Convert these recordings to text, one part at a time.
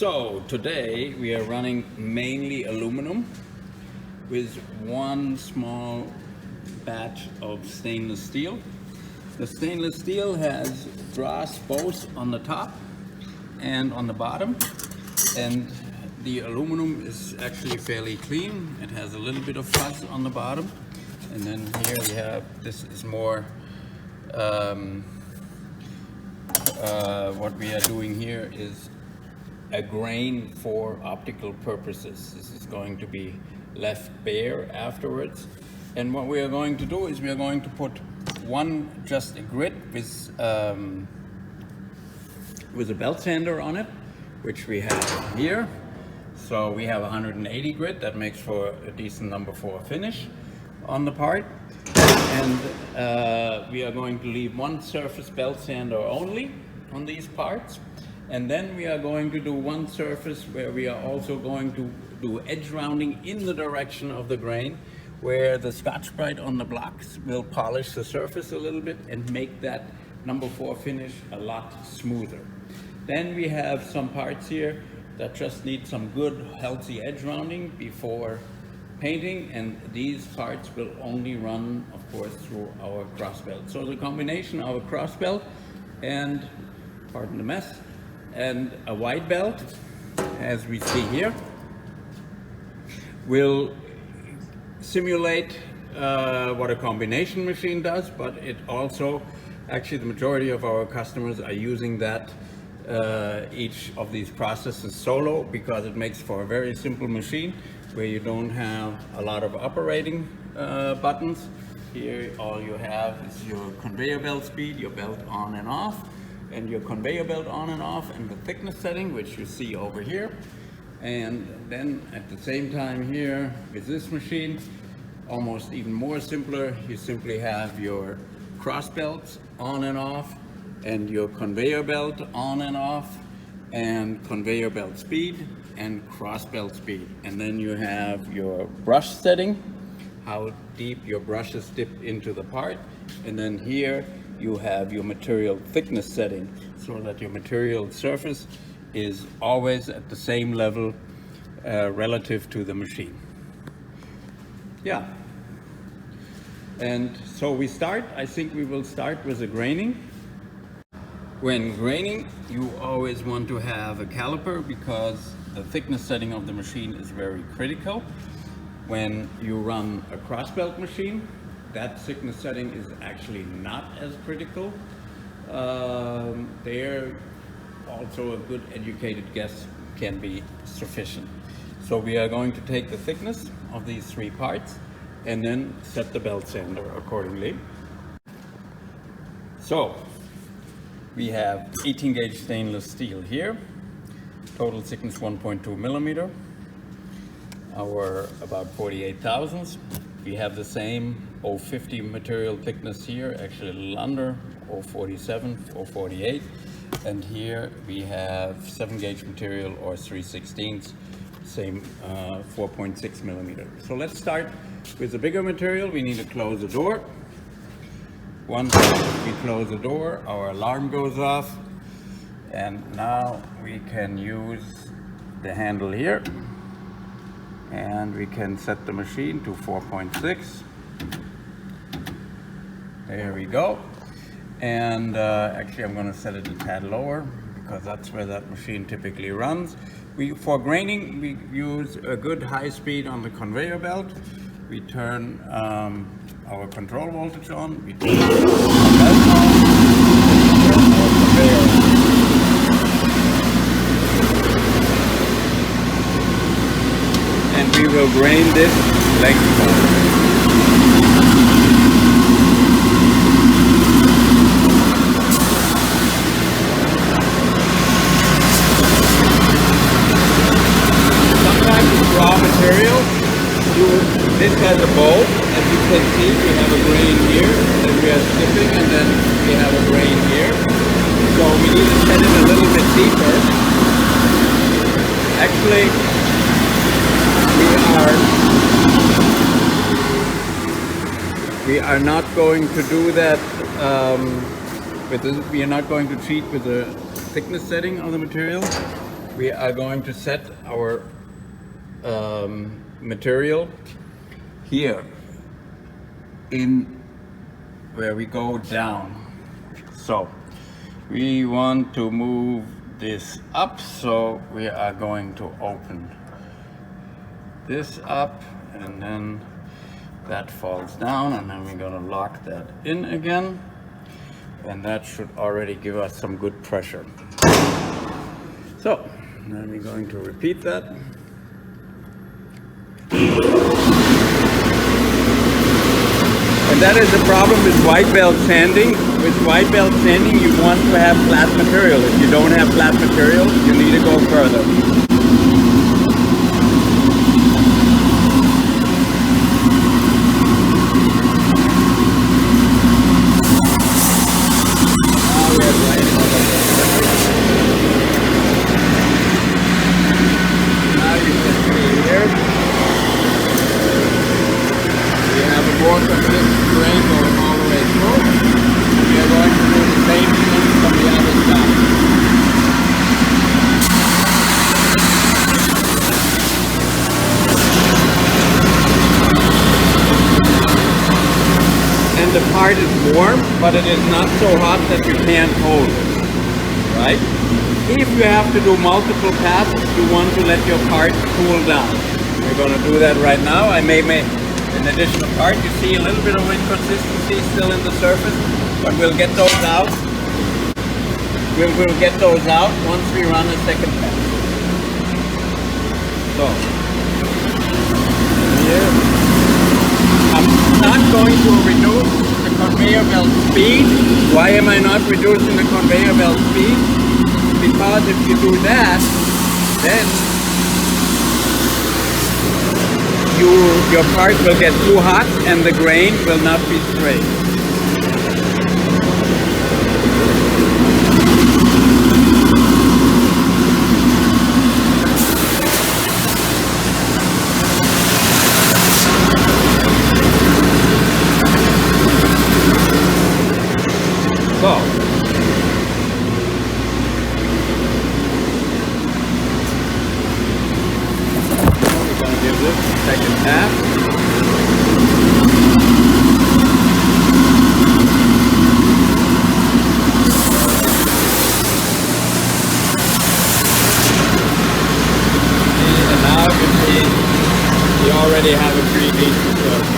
So today we are running mainly aluminum with one small batch of stainless steel. The stainless steel has brass both on the top and on the bottom, and the aluminum is actually fairly clean. It has a little bit of fuzz on the bottom, and then here we have, this is more what we are doing here is a grain for optical purposes. This is going to be left bare afterwards, and what we are going to do is we are going to put just a grit with a belt sander on it, which we have here. So we have 180 grit. That makes for a decent number for a finish on the part. And we are going to leave one surface belt sander only on these parts. And then we are going to do one surface where we are also going to do edge rounding in the direction of the grain, where the Scotch-Brite on the blocks will polish the surface a little bit and make that number 4 finish a lot smoother. Then we have some parts here that just need some good healthy edge rounding before painting, and these parts will only run, of course, through our cross belt. So the combination of a cross belt and, pardon the mess, and a wide belt, as we see here, will simulate what a combination machine does, but it also, actually the majority of our customers are using that each of these processes solo, because it makes for a very simple machine where you don't have a lot of operating buttons. Here all you have is your conveyor belt speed, your belt on and off, and your conveyor belt on and off, and the thickness setting, which you see over here. And then at the same time here with this machine, almost even more simpler, you simply have your cross belts on and off, and your conveyor belt on and off, and conveyor belt speed and cross belt speed. And then you have your brush setting, how deep your brushes dip into the part. And then here you have your material thickness setting, so that your material surface is always at the same level relative to the machine. Yeah. And so we start, I think we will start with the graining. When graining, you always want to have a caliper, because the thickness setting of the machine is very critical. When you run a cross belt machine, that thickness setting is actually not as critical. There also a good educated guess can be sufficient. So we are going to take the thickness of these 3 parts and then set the belt sander accordingly. So we have 18 gauge stainless steel here, total thickness 1.2 millimeter, our about 48 thousandths. We have the same 050 material thickness here, actually a little under, 047, 048. And here we have 7 gauge material, or 3/16, same 4.6 millimeter. So let's start with the bigger material. We need to close the door. Once we close the door, our alarm goes off, and now we can use the handle here, and we can set the machine to 4.6. There we go. And actually I'm going to set it a tad lower, because that's where that machine typically runs. For graining, we use a good high speed on the conveyor belt. We turn our control voltage on, we turn our belt on, we turn our conveyor on. And we will grain this lengthwise. Raw material, this has a bowl. As you can see, we have a grain here, then we are snipping, and then we have a grain here. So we need to set it a little bit deeper. Actually, we are not going to do that we are not going to cheat with the thickness setting of the material. we are going to set our material here in where we go down. So we want to move this up, so we are going to open this up, and then that falls down, and then we're going to lock that in again, and that should already give us some good pressure. So then we're going to repeat that. And that is the problem with white belt sanding. With white belt sanding, you want to have flat material. If you don't have flat material, you need to go further. Now you can see here, we have a more consistent grain going all the way through. We are going to do the same thing from the other side. And the part is warm, but it is not so hot that you can't hold it, right? If you have to do multiple passes, you want to let your part cool down. We're going to do that right now. I may make an additional part. You see a little bit of inconsistency still in the surface, but we'll get those out. We'll get those out once we run a second pass. So, here, I'm not going to reduce the conveyor belt speed. Why am I not reducing the conveyor belt speed? Because if you do that, then your part will get too hot and the grain will not be straight. So, we're going to give this a second pass. And now you can see we already have a pretty decent surface.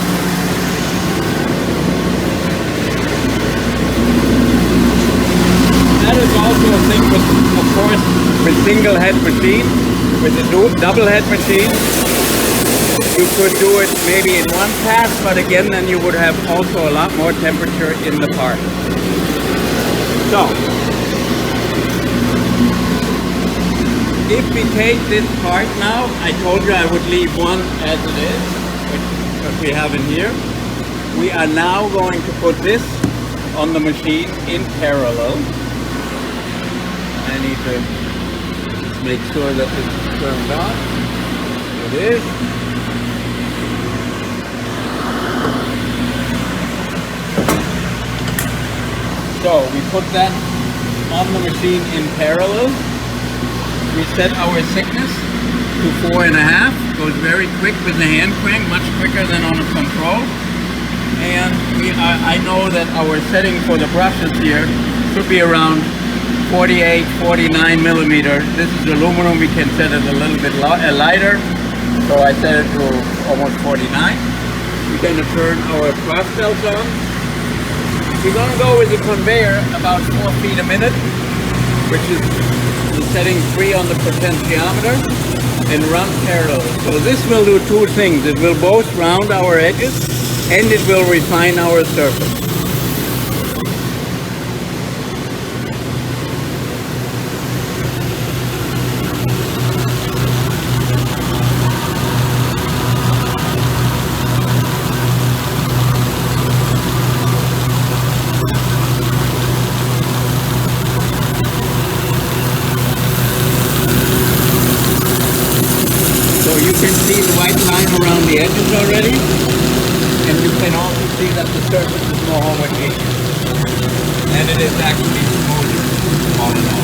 That is also a thing with, of course, with single head machine. With a double head machine, you could do it maybe in one pass, but again, then you would have also a lot more temperature in the part. So, if we take this part now, I told you I would leave one as it is, which we have in here. We are now going to put this on the machine in parallel. I need to just make sure that it's turned on. It is. So we put that on the machine in parallel. We set our thickness to 4.5. Goes very quick with the hand crank, much quicker than on a control. And I know that our setting for the brushes here should be around 48, 49 millimeter. This is aluminum. We can set it a little bit lighter. So I set it to almost 49. We're going to turn our cross belts on. We're going to go with the conveyor about 4 feet a minute, which is the setting 3 on the potentiometer, and run parallel. So this will do two things. It will both round our edges and it will refine our surface. You can see the white line around the edges already, and you can also see that the surface is more homogeneous, and it is actually smoother all in all.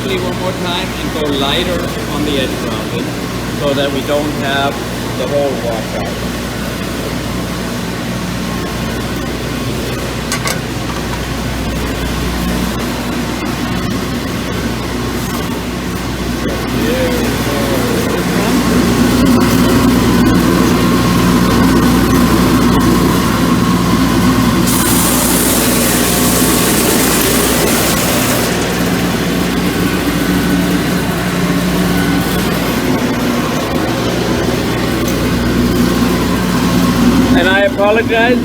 quickly one more time and go lighter on the edge rounding so that we don't have the whole washout. And I apologize,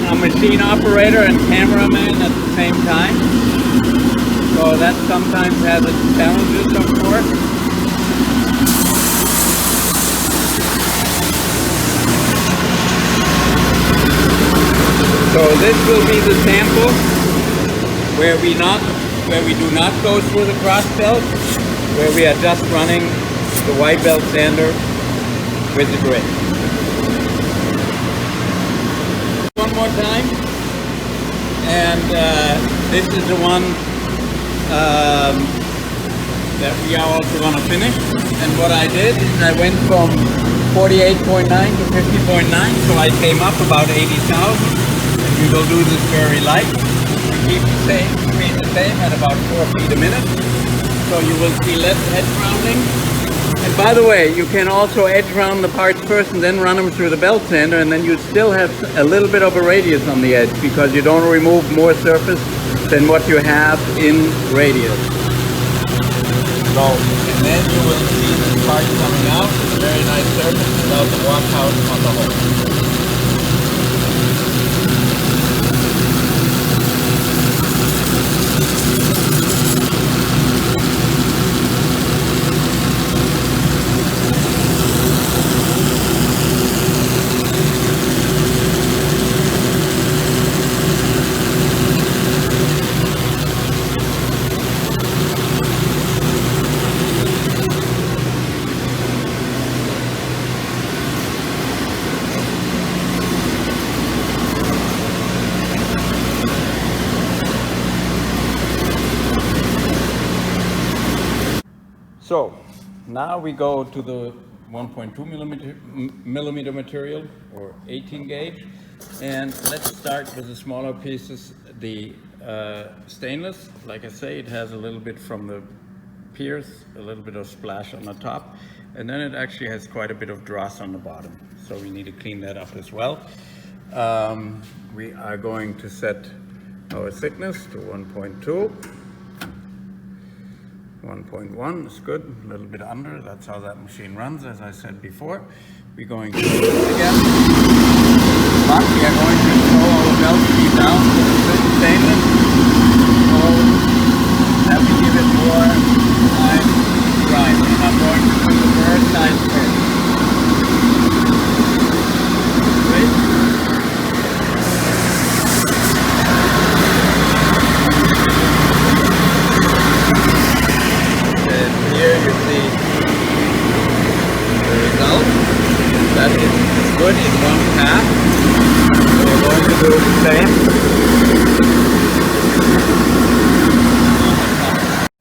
I'm a machine operator and cameraman at the same time, so that sometimes has its challenges, of course. So this will be the sample where we do not go through the cross belt, where we are just running the white belt sander with the grit. One more time, and this is the one that we are also going to finish. And what I did is I went from 48.9 to 50.9, so I came up about 80,000. We will do this very light. We keep the same, speed the same at about 4 feet a minute, so you will see less edge rounding. And by the way, you can also edge round the parts first and then run them through the belt sander, and then you still have a little bit of a radius on the edge because you don't remove more surface than what you have in radius. So, and then you will see the part coming out with a very nice surface without the washout on the hole. So now we go to the 1.2 millimeter material, or 18 gauge, and let's start with the smaller pieces. The stainless, like I say, it has a little bit from the pierce, a little bit of splash on the top, and then it actually has quite a bit of dross on the bottom, so we need to clean that up as well. We are going to set our thickness to 1.2. 1.1 is good, a little bit under, that's how that machine runs, as I said before. We're going to do this again, but we are going to throw our belt speed down to the thin stainless, so that we give it more time to grind. And I'm going to do the first side first. Great. Here you see the result. That is good in one pass. So we're going to do the same.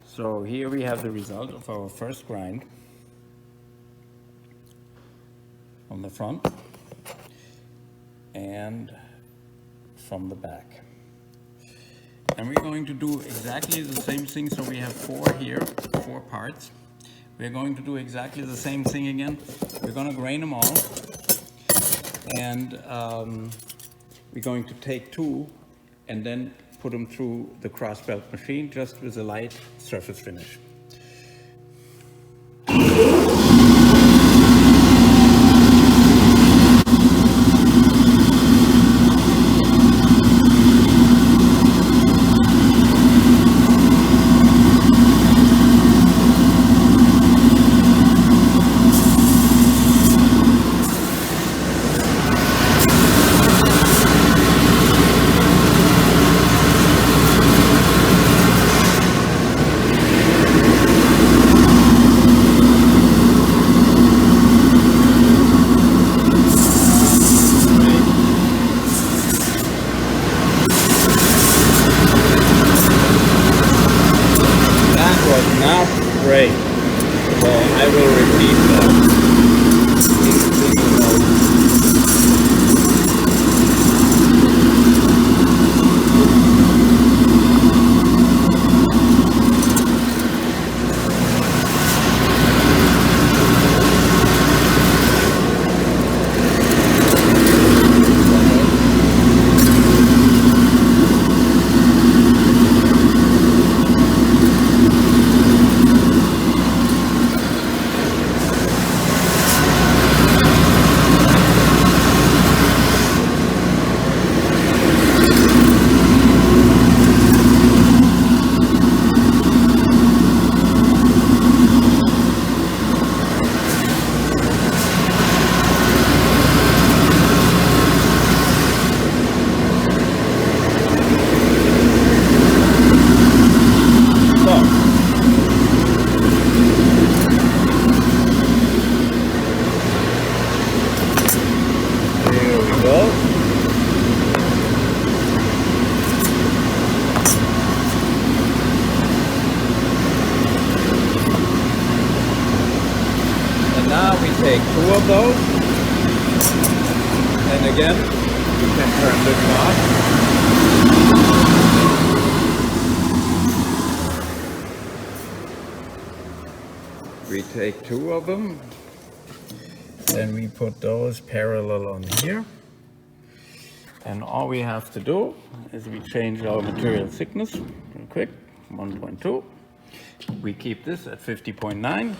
So here we have the result of our first grind from the front and from the back. And we're going to do exactly the same thing. So we have four parts. We're going to do exactly the same thing again. We're going to grain them all. And we're going to take two and then put them through the cross belt machine just with a light surface finish. Great. So I will repeat that. Now we take 2 of those, and again, you can turn this off. We take 2 of them, and we put those parallel on here. And all we have to do is we change our material thickness real quick, 1.2. We keep this at 50.9.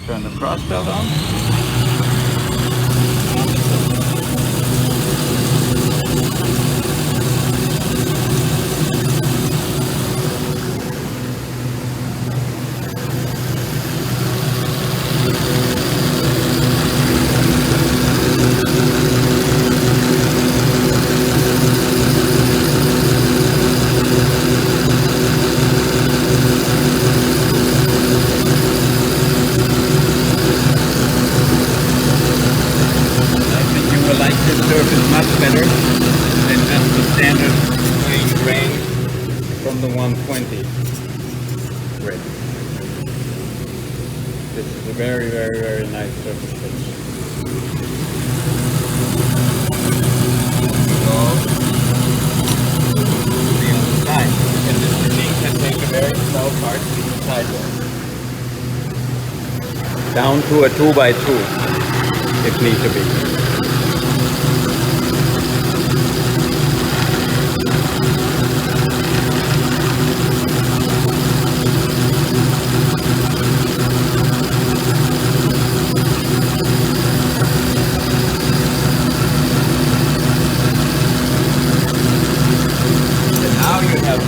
Turn the cross belt on. Surface much better than just the standard plain grain from the 120 grid. This is a very, very, very nice surface finish. So, the other side. And this machine can take a very small part to the sidewall. Down to a 2x2 if need to be.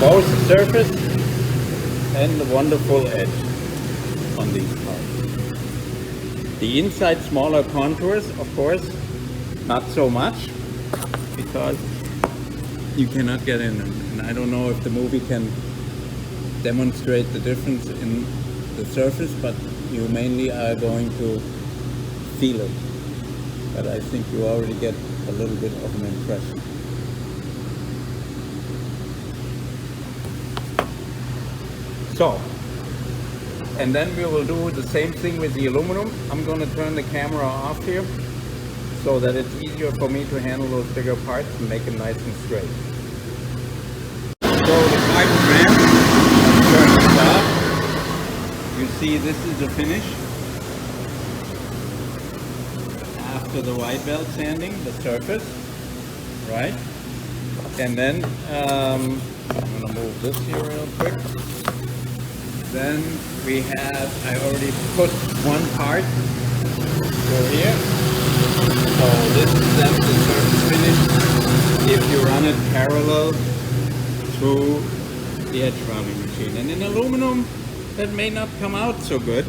Both the surface and the wonderful edge on these parts. The inside smaller contours, of course, not so much, because you cannot get in them. And I don't know if the movie can demonstrate the difference in the surface, but you mainly are going to feel it. But I think you already get a little bit of an impression. So, and then we will do the same thing with the aluminum. I'm going to turn the camera off here so that it's easier for me to handle those bigger parts and make them nice and straight. So the carbon ram, turn it off. You see this is the finish after the white belt sanding, the surface, right? And then I'm going to move this here real quick. Then we have, I already put one part over here. So this is then the surface finish if you run it parallel through the edge rounding machine. And in aluminum, that may not come out so good,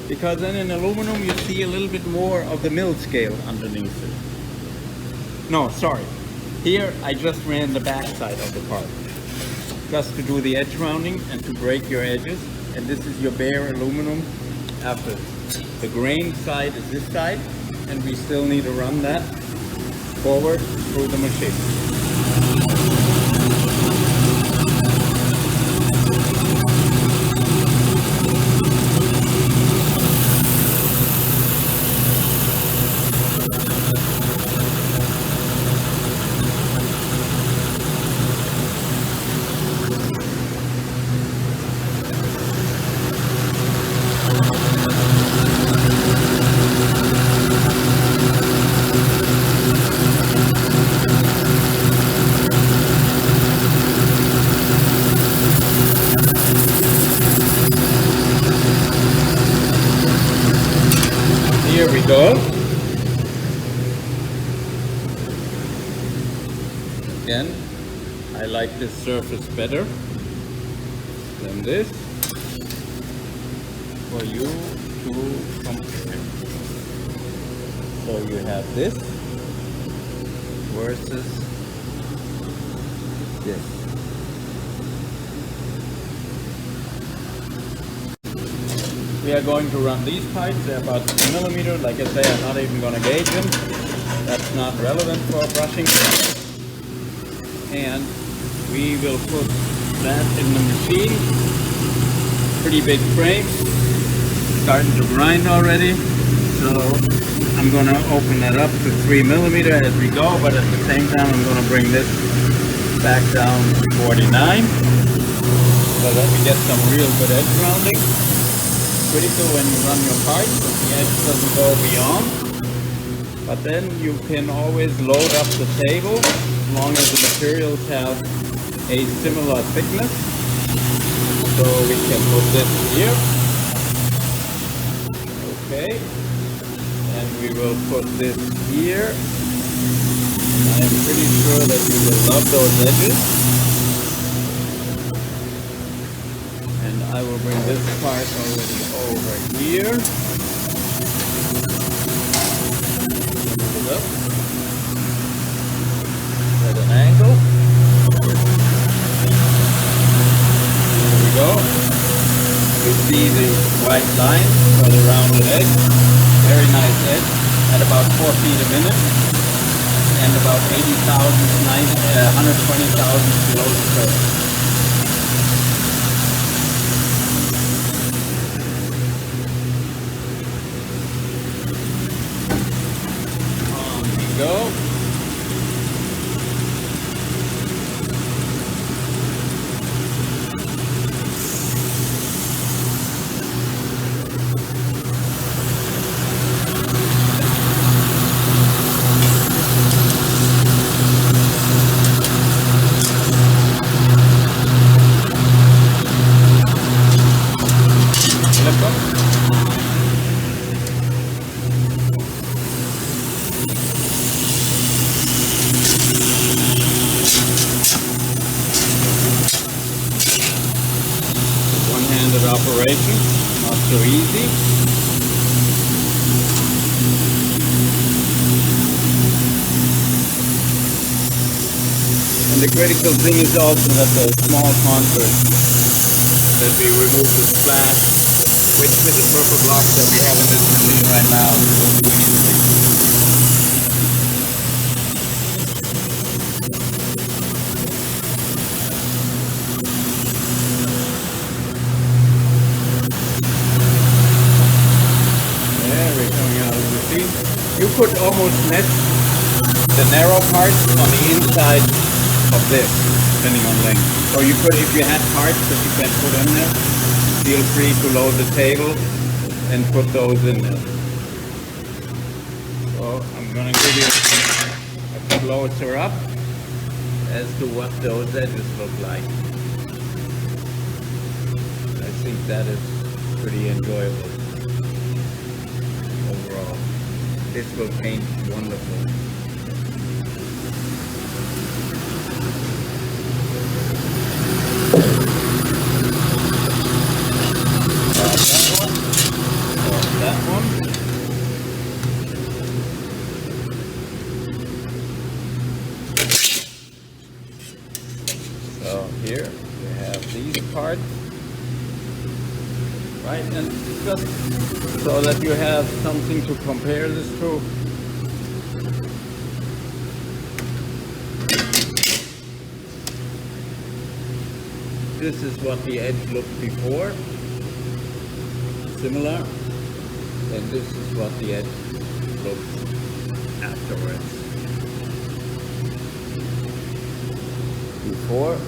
because then in aluminum you see a little bit more of the mill scale underneath it. No, sorry. Here I just ran the back side of the part, just to do the edge rounding and to break your edges. And this is your bare aluminum after. The grain side is this side, and we still need to run that forward through the machine. go. Again, I like this surface better than this for you to compare. So you have this versus this. We are going to run these pipes. They're about 2 millimeters. Like I say, I'm not even going to gauge them. That's not relevant for brushing. And we will put that in the machine. Pretty big frame. Starting to grind already. So I'm going to open that up to 3 millimeters as we go, but at the same time I'm going to bring this back down to 49 so that we get some real good edge rounding. Critical when you run your pipe that the edge doesn't go beyond, but then you can always load up the table as long as the materials have a similar thickness. So we can put this here. Okay. And we will put this here. I am pretty sure that you will love those edges. And I will bring this part already over here. Move it up. At an angle. There we go. You see the white line for the rounded edge. Very nice edge at about 4 feet a minute and about 120,000 below the surface. On we go. Operation, not so easy. And the critical thing is also that the small contours that we remove the splash, which with the purple blocks that we have in this machine right now is doing anything. You could almost net the narrow parts on the inside of this, depending on length. So you could, if you had parts that you can put in there, feel free to load the table and put those in there. So I'm going to give you a closer up as to what those edges look like. I think that is pretty enjoyable overall. This will paint wonderful. That one. So here we have these parts. Right, and just so that you have something to compare this to. This is what the edge looked before, similar, and this is what the edge looks afterwards. Before